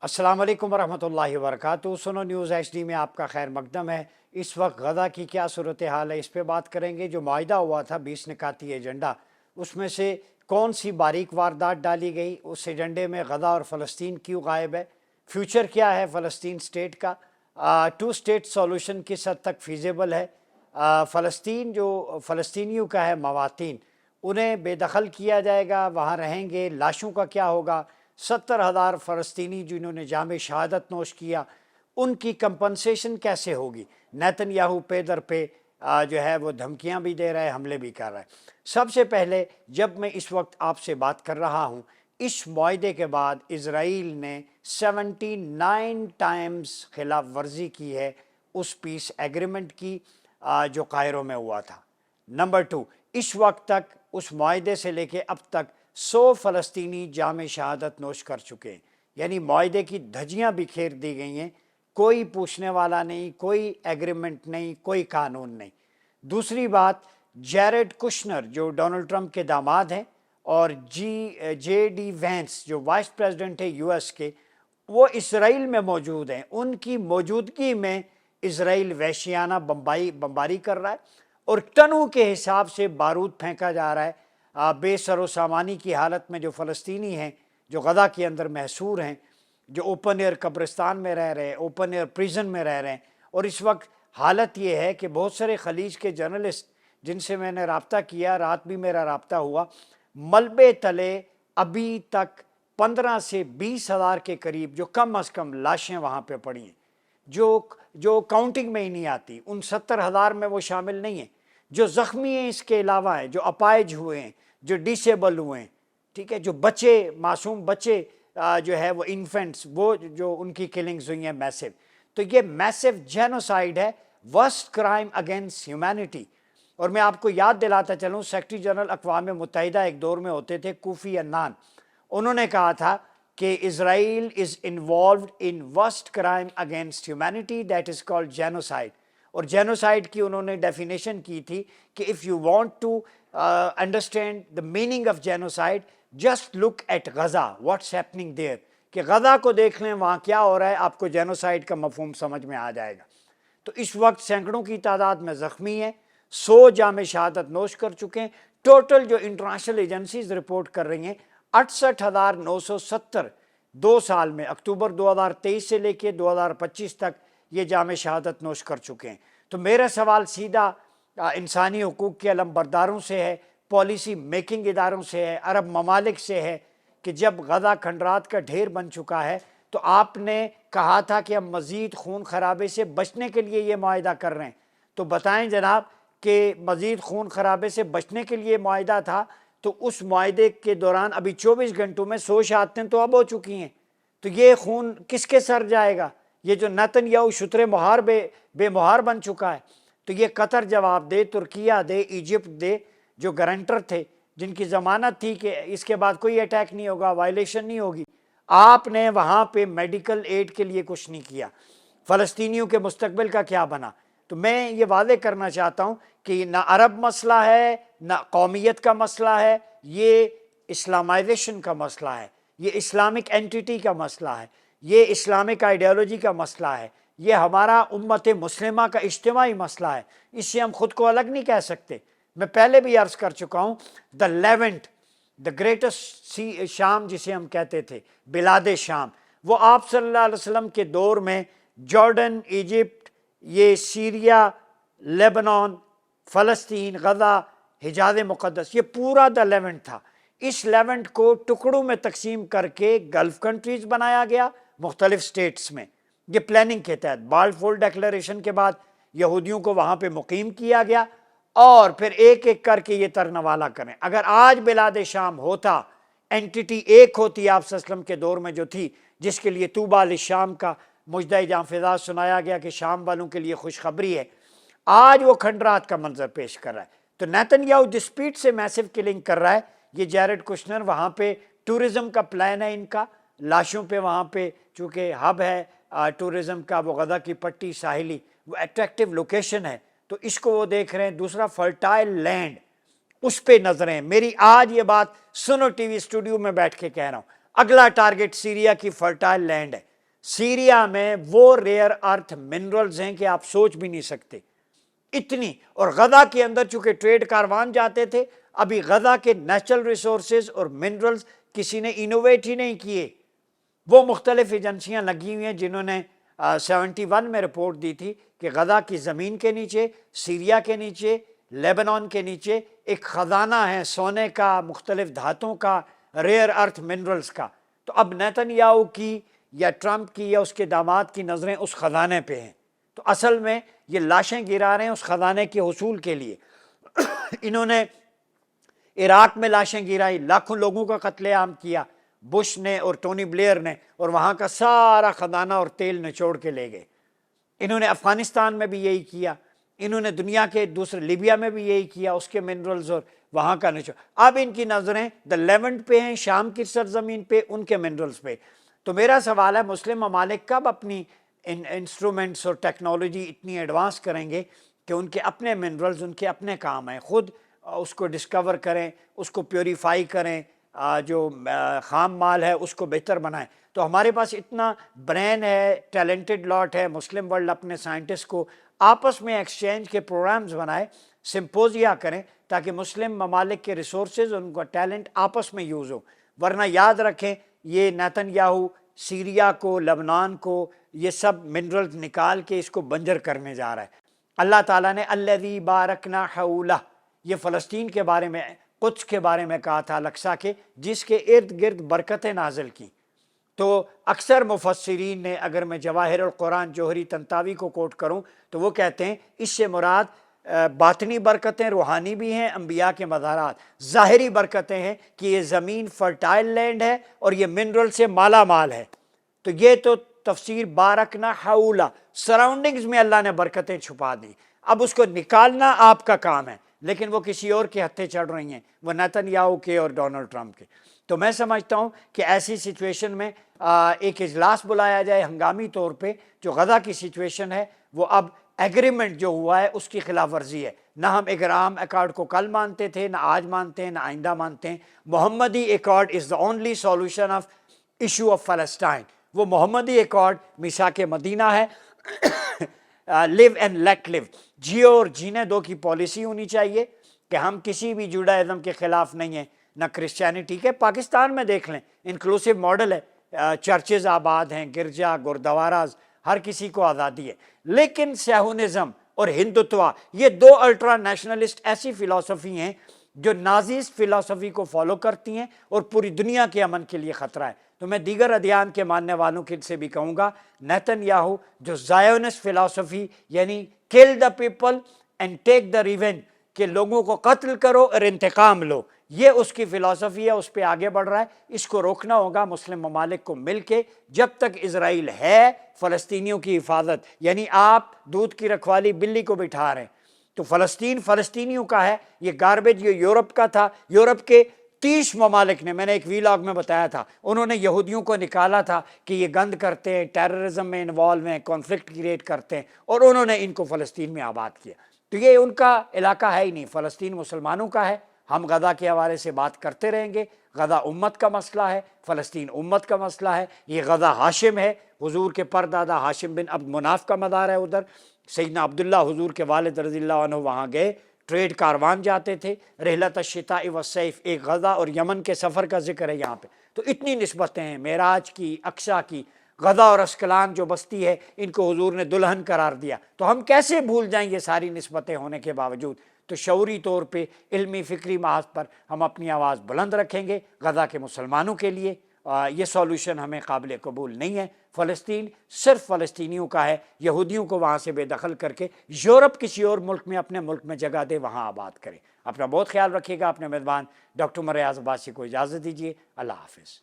अस्सलाम वालेकुम वरहमतुल्लाहि वबरकातुहू। सुनो न्यूज़ HD में आपका खैर मकदम है। इस वक्त गज़ा की क्या सूरत हाल है, इस पे बात करेंगे। जो माहिदा हुआ था 20 निकाती एजेंडा, उसमें से कौन सी बारीक वारदात डाली गई, उस एजेंडे में गज़ा और फ़लस्तीन क्यों गायब है, फ्यूचर क्या है फ़लस्तीन स्टेट का, टू स्टेट सॉल्यूशन किस हद तक फीजेबल है, फ़लस्तीन जो फ़लस्तीनियों का है मवातीन, उन्हें बेदखल किया जाएगा, वहाँ रहेंगे, लाशों का क्या होगा, 70,000 फ़लस्तीनी जिन्होंने जाम शहादत नोश किया, उनकी कंपनसेशन कैसे होगी। नेतन्याहू पे दर पे जो है वो धमकियां भी दे रहा है, हमले भी कर रहा है। सबसे पहले जब मैं इस वक्त आपसे बात कर रहा हूं, इस मुआहदे के बाद इजराइल ने 79 टाइम्स खिलाफ वर्जी की है उस पीस एग्रीमेंट की जो कायरो में हुआ था। नंबर 2, इस वक्त तक उस मुआहदे से लेके अब तक 100 फ़लस्तीनी जाम शहादत नोश कर चुके हैं, यानी मुआहदे की धज्जियां बिखेर दी गई हैं। कोई पूछने वाला नहीं, कोई एग्रीमेंट नहीं, कोई कानून नहीं। दूसरी बात, जैरेड कुशनर जो डोनाल्ड ट्रंप के दामाद हैं और JD वैंस जो वाइस प्रेसिडेंट है US के, वो इसराइल में मौजूद हैं। उनकी मौजूदगी में इसराइल वहशियाना बमबारी कर रहा है और टनों के हिसाब से बारूद फेंका जा रहा है। बेसरो सामानी की हालत में जो फ़लस्तीनी हैं, जो गज़ा के अंदर महसूर हैं, जो ओपन एयर कब्रिस्तान में रह रहे हैं, ओपन एयर प्रिजन में रह रहे हैं। और इस वक्त हालत ये है कि बहुत सारे खलीज के जर्नलिस्ट जिनसे मैंने रब्ता किया, रात भी मेरा रब्ता हुआ, मलबे तले अभी तक 15 से 20 हज़ार के करीब जो कम अज़ कम लाशें वहाँ पे पड़ी हैं, जो काउंटिंग में ही नहीं आती। उन 70,000 में वो शामिल नहीं है। जो ज़ख्मी हैं इसके अलावा हैं, जो अपाइज हुए हैं, जो डिसेबल हुए हैं, ठीक है, जो बच्चे, मासूम बच्चे जो है वो इन्फेंट्स, वो जो उनकी किलिंग्स हुई हैं मैसिव। तो ये मैसिव जेनोसाइड है, वर्स्ट क्राइम अगेंस्ट ह्यूमैनिटी। और मैं आपको याद दिलाता चलूँ, सेक्रेटरी जनरल अक़वाम मुत्तहिदा एक दौर में होते थे कोफ़ी अन्नान, उन्होंने कहा था कि Israel is involved in worst crime against humanity that is called genocide. और जेनोसाइड की उन्होंने डेफिनेशन की थी कि if you want to understand the meaning of genocide, just look at Gaza, what's happening there, कि गज़ा को देख लें वहाँ क्या हो रहा है, आपको जेनोसाइड का मफहूम समझ में आ जाएगा। तो इस वक्त सैकड़ों की तादाद में ज़ख्मी हैं, 100 जाम शहादत नोश कर चुके हैं। टोटल जो इंटरनेशनल एजेंसीज रिपोर्ट कर रही हैं, 68,970 2 साल में, अक्टूबर 2023 से लेके 2025 तक ये जाम शहादत नोश कर चुके हैं। तो मेरा सवाल सीधा इंसानी हुकूक के अलमबरदारों से है, पॉलिसी मेकिंग इदारों से है, अरब ममालिक से है, कि जब गज़ा खंडरात का ढेर बन चुका है तो आपने कहा था कि हम मज़ीद खून खराबे से बचने के लिए ये मुआहिदा कर रहे हैं। तो बताएं जनाब कि मज़ीद खून खराबे से बचने के लिए मुआहिदा था, तो उस मुआहिदे के दौरान अभी 24 घंटों में 100 शहादतें तो अब हो चुकी हैं। तो ये खून किसके सर जाएगा? ये जो नेतन्याहू शुतरे मुहार बेमुहार बन चुका है, तो ये कतर जवाब दे, तुर्किया दे, इजिप्ट दे, जो गारंटर थे, जिनकी ज़मानत थी कि इसके बाद कोई अटैक नहीं होगा, वायलेशन नहीं होगी। आपने वहाँ पे मेडिकल एड के लिए कुछ नहीं किया। फ़लस्तीनियों के मुस्तकबिल का क्या बना? तो मैं ये वादे करना चाहता हूँ कि ना अरब मसला है, ना कौमियत का मसला है, ये इस्लामाइजेशन का मसला है, ये इस्लामिक एंटिटी का मसला है, ये इस्लामिक आइडियोलॉजी का मसला है, ये हमारा उम्मत मुस्लिमा का इज्तिमाई मसला है। इससे हम खुद को अलग नहीं कह सकते। मैं पहले भी अर्ज़ कर चुका हूँ, द लेवेंट, द ग्रेटेस्ट शाम जिसे हम कहते थे, बिलाद शाम, वो आप सल्लल्लाहु अलैहि वसल्लम के दौर में जॉर्डन, इजिप्ट, ये सीरिया, लेबनान, फ़लस्तीन, गज़ा, हिजाज़ मुक़द्दस, ये पूरा द लेवेंट था। इस लेवेंट को टुकड़ों में तकसीम करके गल्फ़ कंट्रीज़ बनाया गया मुख्तलिफ स्टेट्स में। ये प्लानिंग के तहत बाल्फोर डिक्लेरेशन के बाद यहूदियों को वहाँ पे मुकीम किया गया और फिर एक एक करके ये तरनवाला करें। अगर आज बिलाद शाम होता, एंटिटी एक होती आप सल्लम के दौर में जो थी, जिसके लिए तूबा लिशाम का मुजदा जाफ़िज़ा सुनाया गया कि शाम वालों के लिए खुशखबरी है, आज वो खंडरात का मंजर पेश कर रहा है। तो नेतन्याहू जिस स्पीड से मैसिव किलिंग कर रहा है, ये जैरेड कुशनर वहाँ पे टूरिज़म का प्लान है इनका, लाशों पे वहाँ पे चूँकि हब है टूरिज़म का, वो गज़ा की पट्टी साहिली, वो अट्रैक्टिव लोकेशन है, तो इसको वो देख रहे हैं। दूसरा, फर्टाइल लैंड, उस पे नजरें। मेरी आज ये बात सुनो टीवी स्टूडियो में बैठ के कह रहा हूँ, अगला टारगेट सीरिया की फर्टाइल लैंड है। सीरिया में वो रेयर अर्थ मिनरल्स हैं कि आप सोच भी नहीं सकते इतनी। और गजा के अंदर चूंकि ट्रेड कारवान जाते थे, अभी गजा के नेचुरल रिसोर्सेज और मिनरल्स किसी ने इनोवेट ही नहीं किए। वो मुख्तलिफ एजेंसियां लगी हुई हैं जिन्होंने 71 में रिपोर्ट दी थी कि गजा की ज़मीन के नीचे, सीरिया के नीचे, लेबनान के नीचे एक ख़जाना है सोने का, मुख्तलिफ धातुओं का, रेयर अर्थ मिनरल्स का। तो अब नेतन्याहू की या ट्रंप की या उसके दामाद की नज़रें उस ख़जाने पे हैं। तो असल में ये लाशें गिरा रहे हैं उस ख़जाने के हुसूल के लिए। इन्होंने इराक में लाशें गिराई, लाखों लोगों का कत्लेआम किया बुश ने और टोनी ब्लेयर ने, और वहाँ का सारा खजाना और तेल निचोड़ के ले गए। इन्होंने अफ़गानिस्तान में भी यही किया, इन्होंने दुनिया के दूसरे लिबिया में भी यही किया, उसके मिनरल्स और वहाँ का निचोड़। अब इनकी नज़रें द लेवेंट पे हैं, शाम की सरजमीन पे, उनके मिनरल्स पे। तो मेरा सवाल है, मुस्लिम ममालिक कब अपनी इंस्ट्रूमेंट्स और टेक्नोलॉजी इतनी एडवांस करेंगे कि उनके अपने मिनरल्स उनके अपने काम हैं, खुद उसको डिस्कवर करें, उसको प्योरीफाई करें, जो ख़ाम माल है उसको बेहतर बनाएं। तो हमारे पास इतना ब्रेन है, टैलेंटेड लॉट है, मुस्लिम वर्ल्ड अपने साइंटिस्ट को आपस में एक्सचेंज के प्रोग्राम्स बनाए, सिम्पोजिया करें, ताकि मुस्लिम ममालिक के रिसोर्सेज और उनका टैलेंट आपस में यूज़ हो। वरना याद रखें, ये नेतन्याहू सीरिया को, लबनान को, ये सब मिनरल्स निकाल के इसको बंजर करने जा रहा है। अल्लाह ताला ने अल्लज़ी बारकना हौला, ये फ़लस्तीन के बारे में, कुद्स के बारे में कहा था, अल-अक़सा के, जिसके इर्द गिर्द बरकतें नाजिल की। तो अक्सर मुफस्सिरीन ने, अगर मैं जवाहिरुल कुरान जोहरी तंतावी को कोट करूं, तो वो कहते हैं इससे मुराद बातनी बरकतें रूहानी भी हैं, अंबिया के मज़ारात, ज़ाहिरी बरकतें हैं कि ये ज़मीन फर्टाइल लैंड है और ये मिनरल से माला माल है। तो ये तो तफसीर बारकना हौला, सराउंडिंग्स में अल्लाह ने बरकतें छुपा दी। अब उसको निकालना आपका काम है, लेकिन वो किसी और के हत्थे चढ़ रही हैं, वो नेतन्याहू के और डोनाल्ड ट्रंप के। तो मैं समझता हूँ कि ऐसी सिचुएशन में एक इजलास बुलाया जाए हंगामी तौर पे। जो गजा की सिचुएशन है वो अब एग्रीमेंट जो हुआ है उसकी खिलाफ वर्जी है। ना हम इकराम अकॉर्ड को कल मानते थे, ना आज मानते हैं, ना आइंदा मानते हैं। Mohammadi accord is the only solution of issue of फ़लस्तीन। वो मोहम्मदी अकॉर्ड मिसाक मदीना है। लिव एंड लेट लिव, जियो और जीने दो की पॉलिसी होनी चाहिए कि हम किसी भी जुडाइज़म के ख़िलाफ़ नहीं हैं, ना क्रिश्चियनिटी के। पाकिस्तान में देख लें, इंक्लूसिव मॉडल है, चर्चेज़ आबाद हैं, गिरजा गुरुद्वाराज, हर किसी को आज़ादी है। लेकिन सैहुनिज़म और हिंदुत्व, ये दो अल्ट्रा नेशनलिस्ट ऐसी फ़िलासफ़ी हैं जो नाज़ीज़ फ़िलासफ़ी को फॉलो करती हैं और पूरी दुनिया के अमन के लिए ख़तरा है। तो मैं दीगर अदियान के मानने वालों के से भी कहूँगा, नेतन्याहू जो ज़ायोनिस्ट फ़िलासफ़ी यानी kill the people and take the revenge, कि लोगों को कत्ल करो और इंतकाम लो, ये उसकी फ़िलासफ़ी है, उस पर आगे बढ़ रहा है। इसको रोकना होगा मुस्लिम ममालिक को मिल के। जब तक इज़राइल है, फ़लस्तीनियों की हिफाजत, यानी आप दूध की रखवाली बिल्ली को बिठा रहे हैं, तो फ़लस्तीन फ़लस्तीनियों का है। ये गार्बेज ये यूरोप का था, यूरोप के 30 ममालिक ने, मैंने एक वीलॉग में बताया था, उन्होंने यहूदियों को निकाला था कि ये गंद करते हैं, टेररिज्म में इन्वॉल्व हैं, कॉन्फ्लिक्ट क्रिएट करते हैं, और उन्होंने इनको फ़लस्तीन में आबाद किया। तो ये उनका इलाका है ही नहीं, फ़लस्तीन मुसलमानों का है। हम गजा के हवाले से बात करते रहेंगे। गजा उम्मत का मसला है, फ़लस्तीन उम्मत का मसला है। ये गजा हाशिम है, हुजूर के परदादा हाशिम बिन अब्द मुनाफ का मदार है। उधर सैयदना अब्दुल्ला हुजूर के वालिद रज़ियल्लाहु अन्हु वहाँ गए, ट्रेड कारवान जाते थे। रहलत शिता व सैफ, एक गजा और यमन के सफ़र का जिक्र है यहाँ पे। तो इतनी निस्बतें हैं, मेराज की, अक्सा की। गजा और अस्कलान जो बस्ती है, इनको हुजूर ने दुल्हन करार दिया। तो हम कैसे भूल जाएंगे सारी निस्बतें होने के बावजूद। तो शऊरी तौर पे, इल्मी फ़िक्री महाज पर हम अपनी आवाज़ बुलंद रखेंगे गजा के मुसलमानों के लिए। ये सॉल्यूशन हमें काबिल कबूल नहीं है। फ़लस्तीन सिर्फ फ़लस्तीनियों का है, यहूदियों को वहाँ से बेदखल करके यूरोप किसी और मुल्क में, अपने मुल्क में जगह दे, वहाँ आबाद करे। अपना बहुत ख्याल रखिएगा। अपने मेज़बान डॉक्टर उमर रियाज़ अब्बासी को इजाज़त दीजिए। अल्लाह हाफ़िज़।